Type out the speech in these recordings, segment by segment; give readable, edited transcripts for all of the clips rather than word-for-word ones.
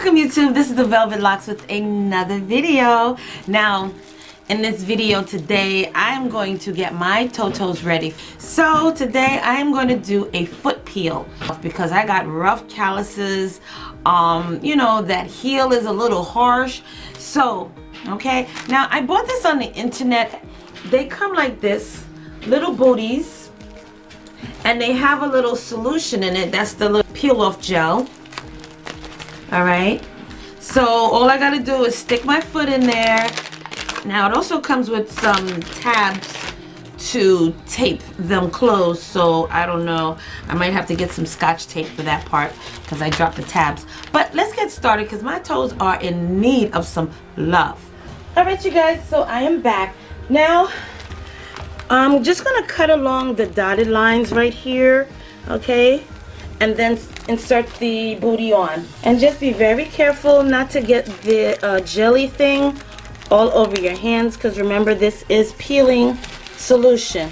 Welcome YouTube, this is the Velvet Locks with another video. Now, in this video today, I am going to get my toe-toes ready. So today I am going to do a foot peel because I got rough calluses. You know, that heel is a little harsh. So, okay. Now, I bought this on the internet. They come like this, little booties. And they have a little solution in it. That's the little peel-off gel. Alright, so all I gotta do is stick my foot in there. Now it also comes with some tabs to tape them closed, so I don't know, I might have to get some scotch tape for that part because I dropped the tabs. But let's get started because my toes are in need of some love. Alright you guys, so I am back. Now I'm just gonna cut along the dotted lines right here, okay? And then insert the booty on. And just be very careful not to get the jelly thing all over your hands, because remember, this is peeling solution.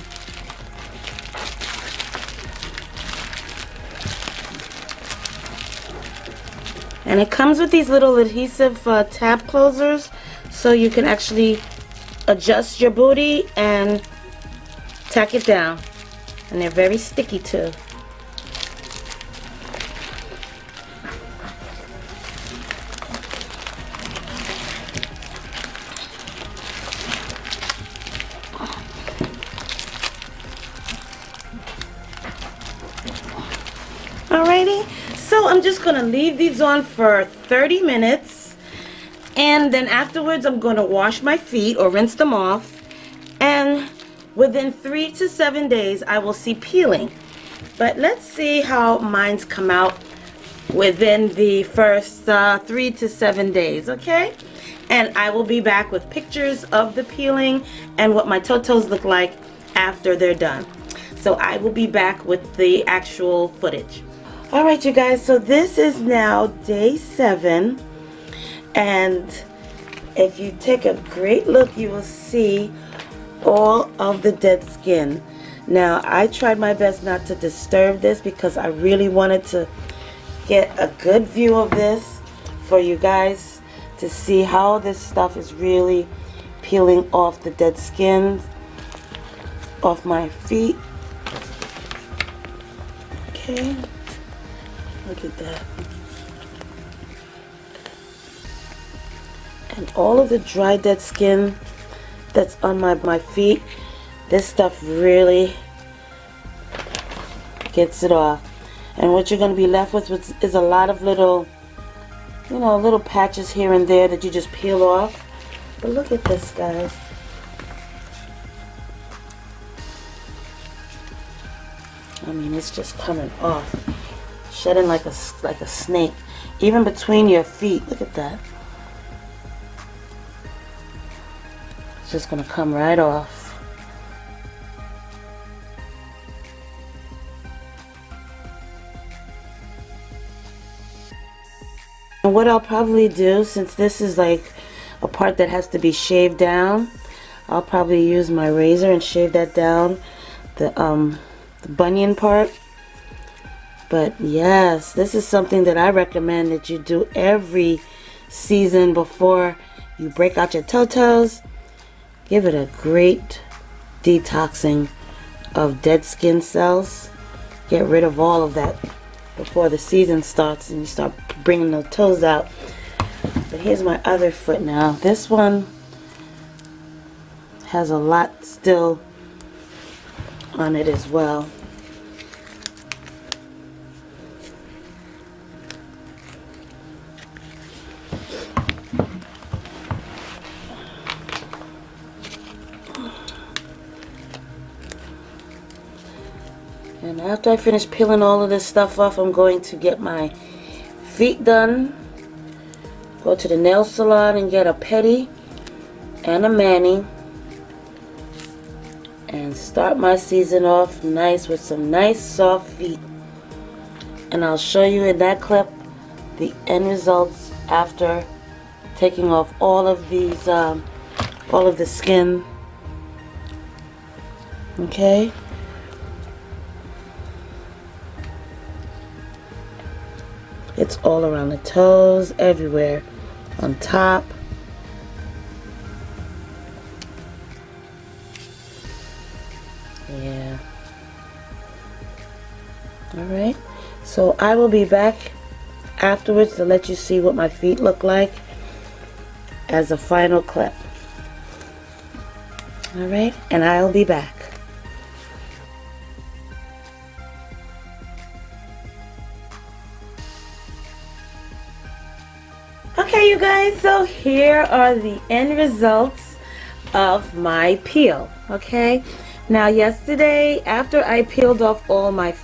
And it comes with these little adhesive tab closers, so you can actually adjust your booty and tack it down. And they're very sticky too. Alrighty, so I'm just going to leave these on for 30 minutes, and then afterwards I'm going to wash my feet or rinse them off, and within 3 to 7 days I will see peeling. But let's see how mine's come out within the first 3 to 7 days, okay? And I will be back with pictures of the peeling and what my toe-toes look like after they're done. So I will be back with the actual footage. Alright you guys, so this is now day 7, and if you take a great look you will see all of the dead skin. Now I tried my best not to disturb this because I really wanted to get a good view of this for you guys to see how this stuff is really peeling off the dead skin off my feet. Okay. Look at that. And all of the dry dead skin that's on my feet, this stuff really gets it off. And what you're going to be left with is a lot of little, you know, little patches here and there that you just peel off. But look at this, guys. I mean, it's just coming off. Shedding like a snake, even between your feet. Look at that. It's just gonna come right off. And what I'll probably do, since this is like a part that has to be shaved down, I'll probably use my razor and shave that down, the bunion part. But yes, this is something that I recommend that you do every season before you break out your toe-toes. Give it a great detoxing of dead skin cells. Get rid of all of that before the season starts and you start bringing the toes out. But here's my other foot now. This one has a lot still on it as well. And after I finish peeling all of this stuff off, I'm going to get my feet done. Go to the nail salon and get a pedi and a mani. And start my season off nice with some nice soft feet. And I'll show you in that clip the end results after taking off all of these, all of the skin. Okay. it's all around the toes, everywhere, on top. Yeah. Alright, so I will be back afterwards to let you see what my feet look like as a final clip. Alright, and I'll be back. Okay, you guys, so here are the end results of my peel. Okay, now yesterday after I peeled off all my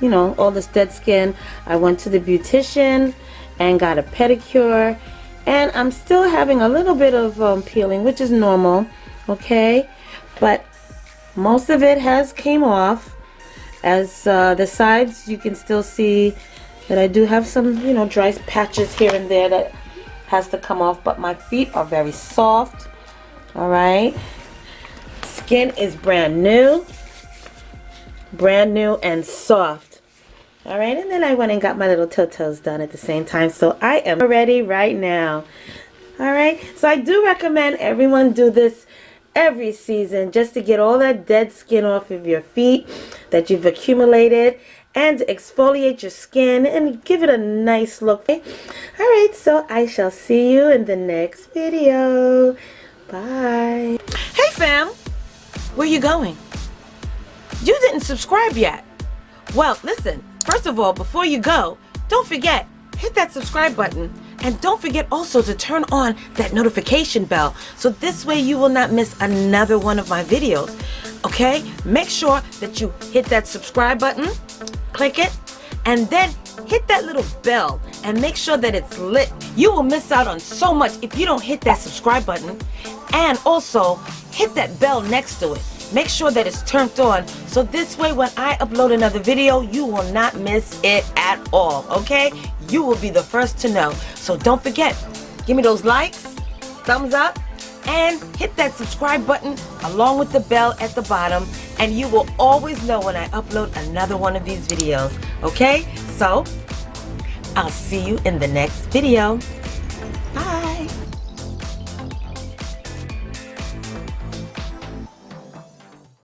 you know, all this dead skin, I went to the beautician and got a pedicure, and I'm still having a little bit of peeling, which is normal. Okay, but most of it has came off. As the sides, you can still see that I do have some, you know, dry patches here and there that has to come off, but my feet are very soft. All right, skin is brand new and soft. All right, and then I went and got my little toes done at the same time, so I am ready right now. All right, so I do recommend everyone do this every season, just to get all that dead skin off of your feet that you've accumulated, and exfoliate your skin and give it a nice look. Okay? All right, so I shall see you in the next video. Bye. Hey fam, where you going? You didn't subscribe yet. Well, listen, first of all, before you go, don't forget, hit that subscribe button. And don't forget also to turn on that notification bell, so this way you will not miss another one of my videos. Okay? Make sure that you hit that subscribe button, click it, and then hit that little bell and make sure that it's lit. You will miss out on so much if you don't hit that subscribe button, and also hit that bell next to it. Make sure that it's turned on, so this way when I upload another video, you will not miss it at all, okay? You will be the first to know. So don't forget, give me those likes, thumbs up, and hit that subscribe button along with the bell at the bottom, and you will always know when I upload another one of these videos, okay? So, I'll see you in the next video.